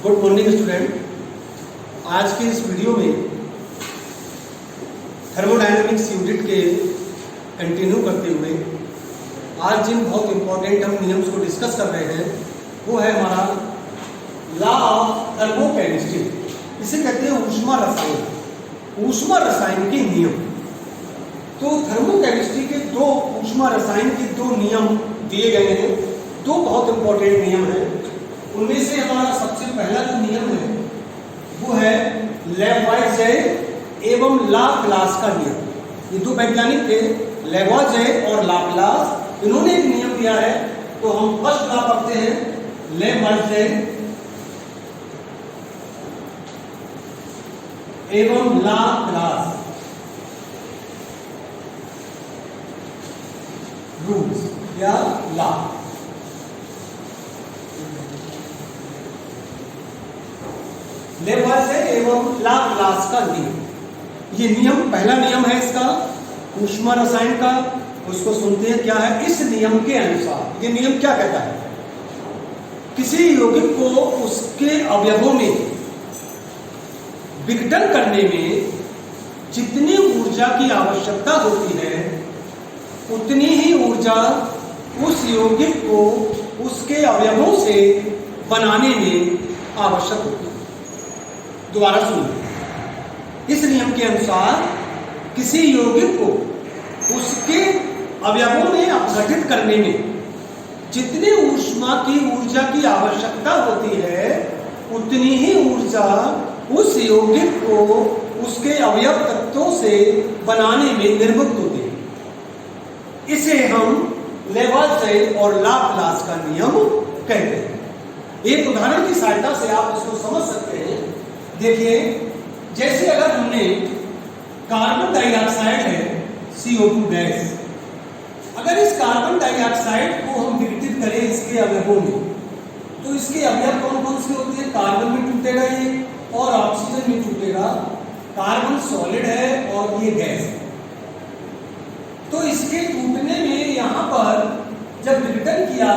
Good morning student. आज के इस वीडियो में थर्मोडायनेमिक्स यूनिट के कंटिन्यू करते हुए आज जिन बहुत इंपॉर्टेंट हम नियम्स को डिस्कस कर रहे हैं वो है हमारा लॉ ऑफ थर्मोकेमिस्ट्री। इसे कहते हैं ऊष्मा रसायन, ऊष्मा रसायन के नियम। तो थर्मोकेमिस्ट्री के ऊष्मा रसायन के दो नियम दिए गए हैं, दो बहुत इंपॉर्टेंट नियम हैं। उनमें से हमारा सबसे पहला जो नियम है वो है लेवॉइज़े एवं लाप्लास का नियम। ये दो वैज्ञानिक थे, लेवॉइज़े और लाप्लास। इन्होंने एक नियम दिया है, तो हम फर्स्ट लॉ पढ़ते हैं, लेवॉइज़े एवं लाप्लास रूल्स या लॉ। लेवॉइज़े एवं लाप्लास का नियम, ये नियम पहला नियम है इसका ऊष्मा रसायन का। उसको सुनते हैं क्या है। इस नियम के अनुसार ये नियम क्या कहता है, किसी यौगिक को उसके अवयवों में विघटन करने में जितनी ऊर्जा की आवश्यकता होती है उतनी ही ऊर्जा उस यौगिक को उसके अवयवों से बनाने में आवश्यक होती है। दोबारा सुनिए, इस नियम के अनुसार किसी यौगिक को उसके अवयवों में अपघटित करने में जितनी ऊष्मा की ऊर्जा की आवश्यकता होती है उतनी ही ऊर्जा उस यौगिक को उसके अवयव तत्वों से बनाने में निर्मित होती है। इसे हम लेवॉइज़े और लाप्लास का नियम कहते हैं। एक उदाहरण की सहायता से आप इसको समझ सकते हैं। देखिए, जैसे अगर हमने कार्बन डाइऑक्साइड है CO2 गैस, अगर इस कार्बन डाइऑक्साइड को हम विघटित करें इसके अवयवों में, तो इसके अवयव कौन कौन से होते हैं। कार्बन में टूटेगा ये और ऑक्सीजन में टूटेगा। कार्बन सॉलिड है और ये गैस है। तो इसके टूटने में यहाँ पर जब विघटन किया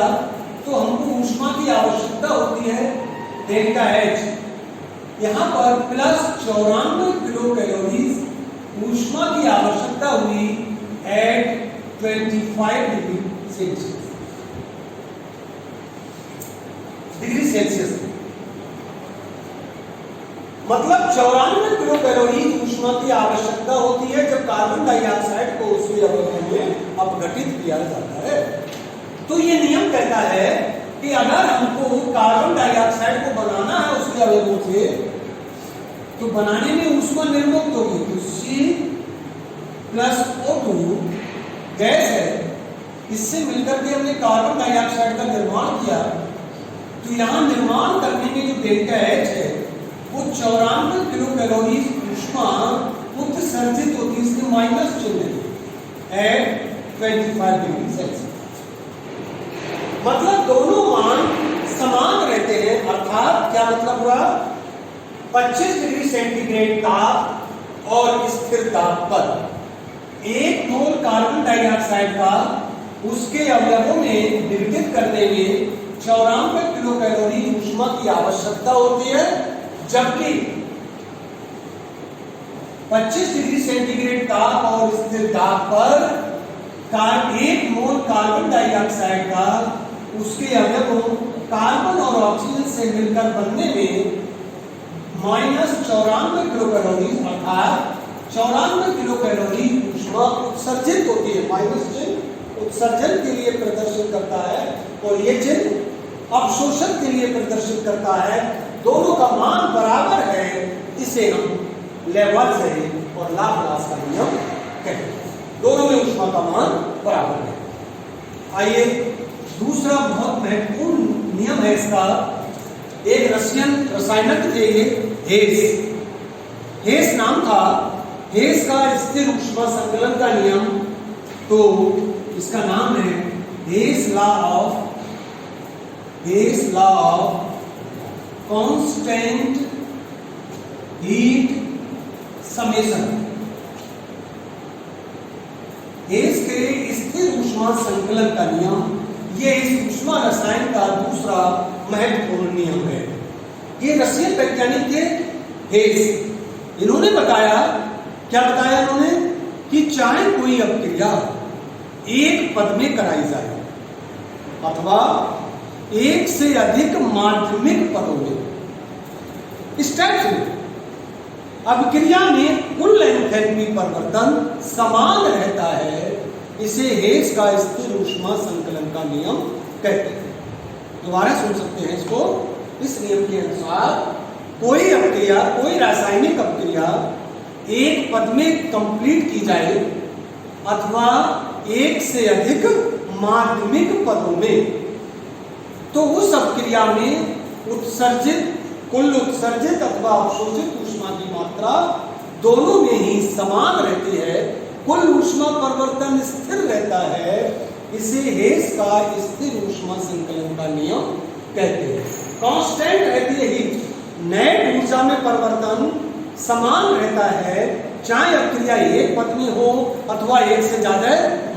तो हमको ऊष्मा की आवश्यकता होती है डेल्टा H। यहाँ पर प्लस 94 किलो कैलोरीज ऊष्मा की आवश्यकता हुई एट 25 डिग्री सेल्सियस। मतलब 94 किलो कैलोरी ऊष्मा की आवश्यकता होती है जब कार्बन डाइऑक्साइड को उसके अवयवों में अपघटित किया जाता है। तो ये नियम कहता है कि अगर हमको कार्बन डाइऑक्साइड को बनाना है उसके अवयवों से, तो बनाने में ऊष्मा निर्मुक्त होगी। तो C+O2 गैस है, इससे मिलकर के हमने कार्बन डाइऑक्साइड का निर्माण किया। तो यहां निर्माण करने में जो डेल्टा H है वो 94 किलो कैलोरी ऊष्मा उत्सर्जित होती है। इसके माइनस चिन्ह एट 25 डिग्री सेल्सियस। मतलब दोनों मान समान रहते हैं। अर्थात क्या मतलब हुआ, 25 डिग्री सेंटीग्रेड ताप और स्थिर ताप पर एक मोल कार्बन डाइऑक्साइड का उसके अवयवों में विघटित करने में 94 किलो कैलोरी ऊष्मा की आवश्यकता होती है, जबकि 25 डिग्री सेंटीग्रेड ताप और स्थिर ताप पर एक मोल कार्बन डाइऑक्साइड का उसके अवयवों कार्बन और ऑक्सीजन से मिलकर बनने में माइनस 94 किलो कैलोरी अर्थात 94 किलो कैलोरी ऊष्मा उत्सर्जित होती है। माइनस चिन्ह उत्सर्जन के लिए प्रदर्शित करता है और ये चिन्ह अवशोषण के लिए प्रदर्शित करता है। दोनों का मान बराबर है, इसे हम लेवॉइज़े और लाप्लास का नियम कहते हैं। दोनों में ऊष्मा का मान बराबर है। आइए, दूसरा बहुत महत्वपूर्ण नियम है इसका। एक रशियन रसायनज्ञ थे ये, हेस नाम था। हेस का स्थिर ऊष्मा संकलन का नियम, तो इसका नाम है Hess law of constant heat summation. Hess के स्थिर ऊष्मा संकलन का नियम, ये इस ऊष्मा रसायन का दूसरा महत्वपूर्ण नियम है। ये रशियन वैज्ञानिक थे हेस। इन्होंने बताया, क्या बताया इन्होंने, कि चाहे कोई अपक्रिया एक पद में कराई जाए अथवा एक से अधिक माध्यमिक पदों में, इस टाइप से अभिक्रिया में कुल एंथैल्पी परिवर्तन समान रहता है। इसे हेस का स्थिर ऊष्मा संकलन का नियम कहते हैं। दोबारा सुन सकते हैं इसको। इस नियम के अनुसार कोई अपक्रिया, कोई रासायनिक अपक्रिया एक पद में कंप्लीट की जाए अथवा एक से अधिक माध्यमिक पदों में, तो उस अपक्रिया में कुल उत्सर्जित अथवा अवशोषित ऊष्मा की मात्रा दोनों में ही समान रहती है। कुल ऊष्मा परिवर्तन स्थिर रहता है। इसे हेस का स्थिर ऊष्मा संकलन का नियम कहते हैं। कांस्टेंट रहती है हीट, नेट ऊर्जा में परिवर्तन समान रहता है, चाहे अपक्रिया एक पद में हो अथवा एक से ज्यादा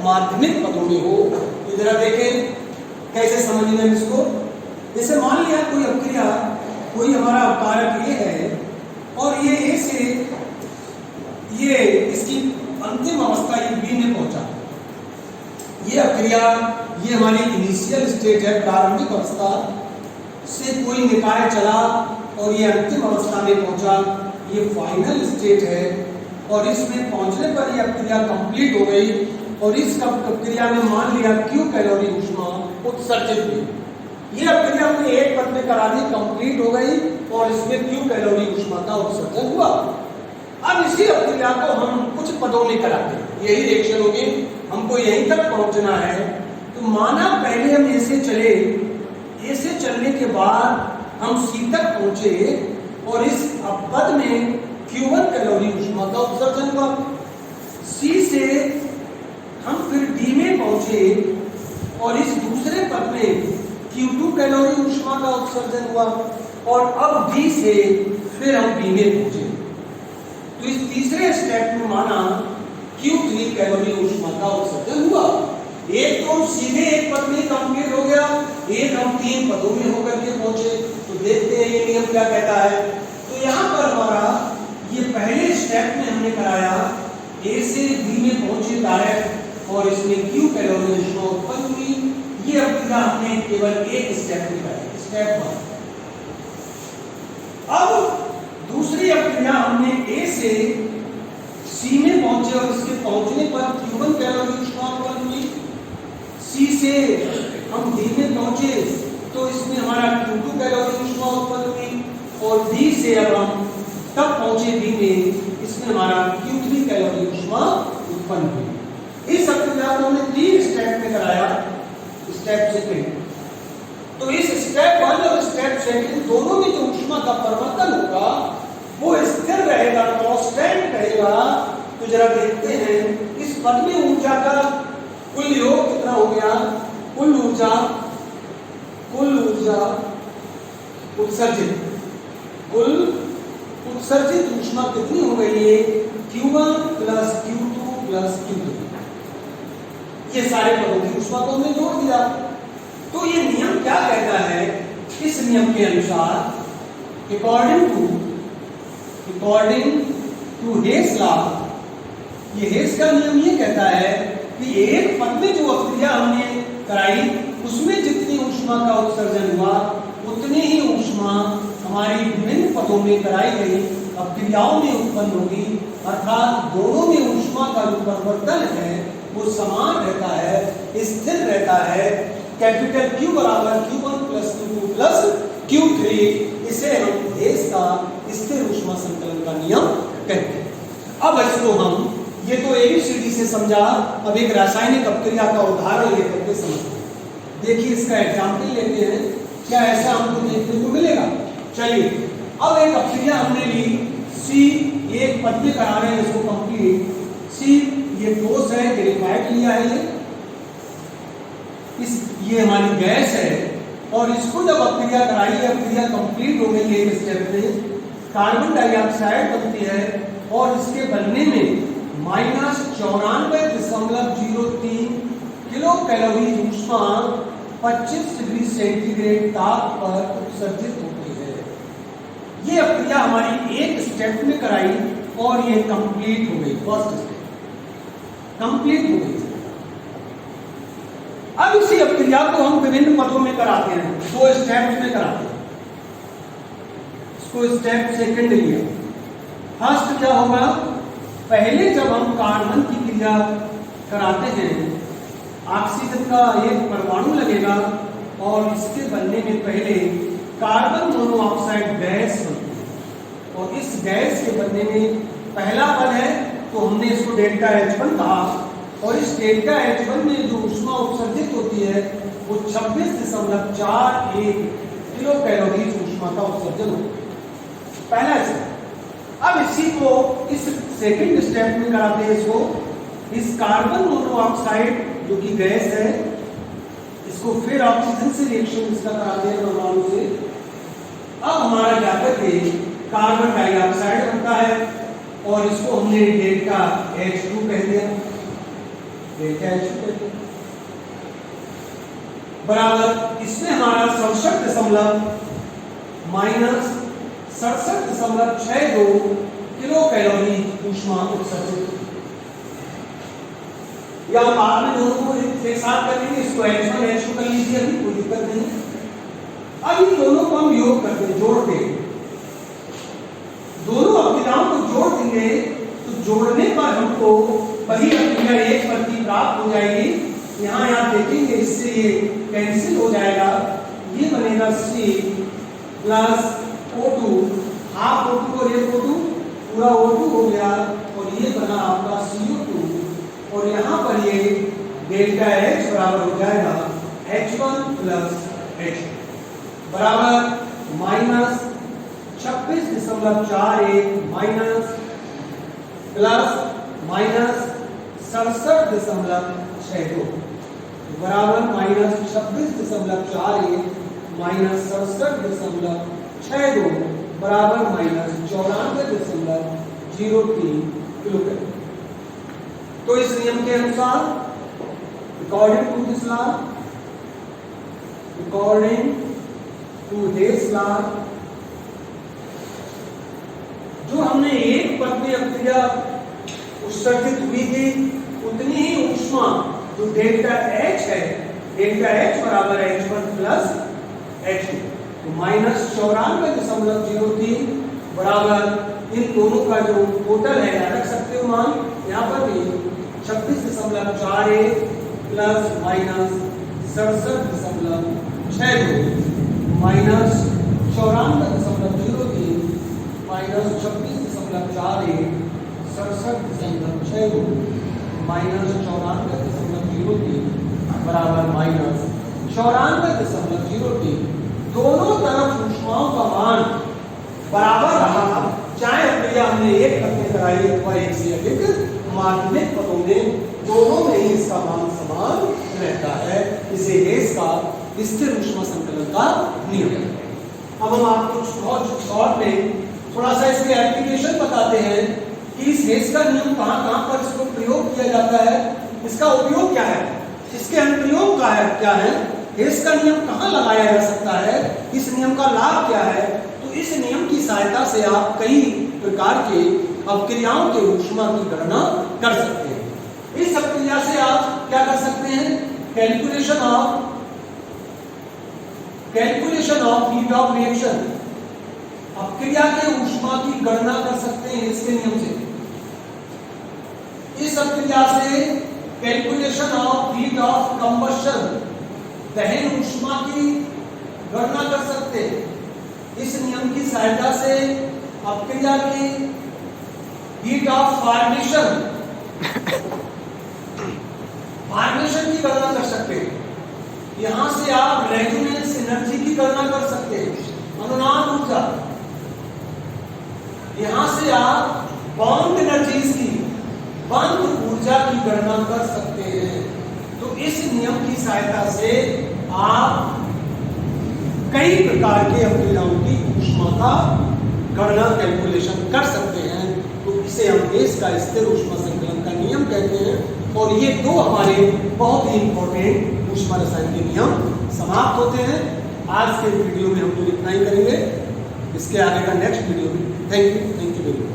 माध्यमिक पदों में हो। तो जरा देखें कैसे समझना है इसको। जैसे मान लिया कोई अपक्रिया, कोई हमारा कारक ये है और ये ए से ये इसकी अंतिम अवस्था ये बी में पहुंचा। ये अपक्रिया, ये हमारी इनिशियल स्टेज है, प्रारंभिक अवस्था से कोई निकाय चला और ये अंतिम अवस्था में पहुंचा, ये फाइनल स्टेज है। और इसमें पहुंचने पर ये अपक्रिया कंप्लीट हो गई और इस अपक्रिया में मान लिया Q कैलोरी ऊष्मा उत्सर्जित हुई। ये अपक्रिया हमने एक पद में करा दी, कंप्लीट हो गई और इसमें Q कैलोरी ऊष्मा का उत्सर्जन हुआ। अब इसी अपक्रिया को हम कुछ पदों में कराते हैं, यही रिएक्शन होगी, हमको यहीं तक पहुंचना है। तो माना पहले हम ए से चले, ए से चलने के बाद हम सी तक पहुंचे और इस पद में Q1 कैलोरी ऊष्मा का उत्सर्जन हुआ। सी से हम फिर डी में पहुंचे और इस दूसरे पद में Q2 कैलोरी ऊष्मा का उत्सर्जन हुआ और अब डी से फिर हम बी में पहुंचे। तो इस तीसरे स्टेप में माना Q3 कैलोरी ऊष्मा का उत्सर्जन हुआ। एक तो सीधे एक पद में कंप्लीट हो गया, एक हम तीन पदों में होकर के पहुंचे। तो देखते हैं ये नियम क्या कहता है। तो यहाँ पर हमारा ये पहले स्टेप में हमने कराया, ए से बी में पहुंचे डायरेक्ट और इसमें Q कैलोरी ऊष्मा उत्पन्न हुई। ये अपक्रिया हमने केवल एक स्टेप में कराई, स्टेप 1। अब दूसरी अपक्रिया हमने ए से सी में पहुंचे और इसके पहुंचने पर Q1 कैलोरी ऊष्मा उत्पन्न हुई। सी से हम डी में पहुंचे तो इसमें हमारा Q2 कैलोरी ऊष्मा उत्पन्न हुई और डी से अब हम तब पहुंचे बी में, इसमें हमारा Q3 कैलोरी ऊष्मा उत्पन्न हुई। इस अपक्रिया को हमने 3 स्टेप में कराया, स्टेप सेकंड। तो इस स्टेप 1 और स्टेप सेकंड दोनों में जो ऊष्मा का परिवर्तन होगा वो स्थिर रहेगा, कांस्टेंट रहेगा। तो जरा देखते हैं इस पद में ऊर्जा का कुल योग कितना हो गया। कुल ऊर्जा उत्सर्जित, कुल उत्सर्जित ऊष्मा कितनी हो गई है, Q1 plus Q2 plus Q3। ये सारे पदों की ऊष्मा को हमने जोड़ दिया। तो ये नियम क्या कहता है, इस नियम के अनुसार अकॉर्डिंग टू हेस लॉ, ये हेस का नियम ये कहता है कि एक पद में जो अपक्रिया हमने कराई उसमें जितनी ऊष्मा का उत्सर्जन हुआ उतनी ही ऊष्मा हमारी विभिन्न पदों में कराई गई अपक्रियाओं में उत्पन्न होगी। अर्थात दोनों में ऊष्मा का जो परिवर्तन है वो समान रहता है, स्थिर रहता है। कैपिटल Q बराबर Q1 plus Q2 plus Q3। इसे हम हेस का स्थिर ऊष्मा संकलन का नियम कहते हैं। अब इसको हम, ये तो ABCD से समझा, अब एक रासायनिक अपक्रिया का उदाहरण लेकर के समझते हैं। देखिए इसका एग्जाम्पल लेते हैं, क्या ऐसा हमको देखने को मिलेगा। चलिए अब एक अपक्रिया हमने ली, सी एक पद में करा रहे हैं इसको कंप्लीट। सी ये ठोस है, ग्रेफाइट लिया है, ये हमारी गैस है और इसको जब अपक्रिया कराई, अपक्रिया कंप्लीट हो गई एक स्टेप में, कार्बन डाइऑक्साइड बनती है और इसके बनने में -94.03 किलो कैलोरी ऊष्मा 25 डिग्री सेंटीग्रेड ताप पर उत्सर्जित होती है। हमारी एक स्टेप में कराई और ये कंप्लीट हो गई, फर्स्ट स्टेप कंप्लीट हो गई। अब इसी अभिक्रिया को हम विभिन्न पदों में कराते हैं, 2 स्टेप्स में कराते हैं। इसको स्टेप सेकंड लिया। फर्स्ट क्या होगा, पहले जब हम कार्बन की क्रिया कराते हैं, ऑक्सीजन का एक परमाणु लगेगा और इसके बनने में पहले कार्बन मोनोऑक्साइड गैस बनती है, और इस गैस के बनने में पहला पद है तो हमने इसको डेल्टा H1 कहा, और इस डेल्टा H1 में जो ऊष्मा उत्सर्जित होती है वो 26.41 किलो कैलोरी ऊष्मा का उत्सर्जन होता है, पहला स्टेप। अब इसी को इस सेकंड स्टेप में कराते हैं इसको, इस कार्बन मोनोऑक्साइड जो कि गैस है, इसको फिर ऑक्सीजन से रिएक्शन इसका कराते हैं परमाणु से। अब हमारा जाकर के कार्बन डाइऑक्साइड बनता है और इसको हमने डेल्टा H2 कह दिया, डेल्टा H2 कह दिया, बराबर इसमें हमारा 67.62 किलो कैलोरी ऊष्मा उत्सर्जित। या हम बाद में दोनों को एक साथ कर लेंगे, इसको H1 H2 कर लीजिए, अभी कोई दिक्कत नहीं। अब इन दोनों को हम योग करते हैं, जोड़ते हैं, दोनों अभिक्रियाओं को जोड़ देंगे तो जोड़ने पर हमको वही अभिक्रिया एक प्रति प्राप्त हो जाएगी। यहाँ आप देखेंगे इससे ये कैंसिल हो जाएगा, ये बनेगा C plus O2, half O2 और एक O2, पूरा O2 हो गया, और ये बना आपका CO2, और यहाँ पर ये डेल्टा H बराबर हो जाएगा H1 प्लस H2 बराबर माइनस 26.41 माइनस प्लस माइनस 67.62 बराबर माइनस 26.41 माइनस 67.62 बराबर माइनस 94.03 किलो कैलोरी। तो इस नियम के अनुसार according to this law, according to this law, जो हमने एक पद में अभिक्रिया उत्सर्जित हुई थी उतनी ही ऊष्मा जो डेल्टा H है, डेल्टा H बराबर H1 प्लस H2, तो माइनस 94.03 बराबर इन दोनों का जो टोटल है रख सकते हो मान, यहाँ पर भी 26.41 plus minus 67.62 minus 94.03 minus 26.41 67.62 minus 94.03 बराबर माइनस 94.03। दोनों तरफ ऊष्माओं का मान बराबर रहा, चाहे अभिक्रिया हमने एक पद में कराई अथवा एक से अधिक माध्यमिक पदों में, दोनों में ही इसका मान समान रहता है। इसे हेस का स्थिर ऊष्मा संकलन का नियम है। अब हम आपको बहुत शॉर्ट में थोड़ा सा इसके एप्लीकेशन बताते हैं कि इस हेस का नियम कहाँ पर इसको प्रयोग किया जाता है, इसका उपयोग क्या है, इसके अनुप्रयोग क्या है, हेस का नियम कहाँ लगाया जा सकता है, इस नियम का लाभ क्या है। तो इस नियम की सहायता से आप कई प्रकार के अभिक्रियाओं के ऊष्मा की गणना कर सकते हैं। इस अभिक्रिया से आप क्या कर सकते हैं, calculation of heat of reaction, अभिक्रिया के ऊष्मा की गणना कर सकते हैं इसके नियम से। इस अभिक्रिया से calculation of heat of combustion, दहन ऊष्मा की गणना कर सकते हैं। इस नियम की सहायता से अभिक्रिया की हीट ऑफ फॉर्मेशन की गणना कर सकते हैं। यहां से आप रेजोनेंस एनर्जी की गणना कर सकते हैं, अनुनाद ऊर्जा। यहां से आप बाउंड एनर्जीज की, बंध ऊर्जा की गणना कर सकते हैं। तो इस नियम की सहायता से आप कई प्रकार के अभिक्रियाओं की ऊष्मा का गणना कैलकुलेशन कर सकते हैं। तो इसे हम हेस का स्थिर ऊष्मा संकलन का नियम कहते हैं। और ये दो हमारे बहुत ही इंपॉर्टेंट ऊष्मा रसायन के नियम समाप्त होते हैं। आज के वीडियो में हम लोग इतना ही करेंगे। इसके आगे का नेक्स्ट वीडियो में। Thank you very much.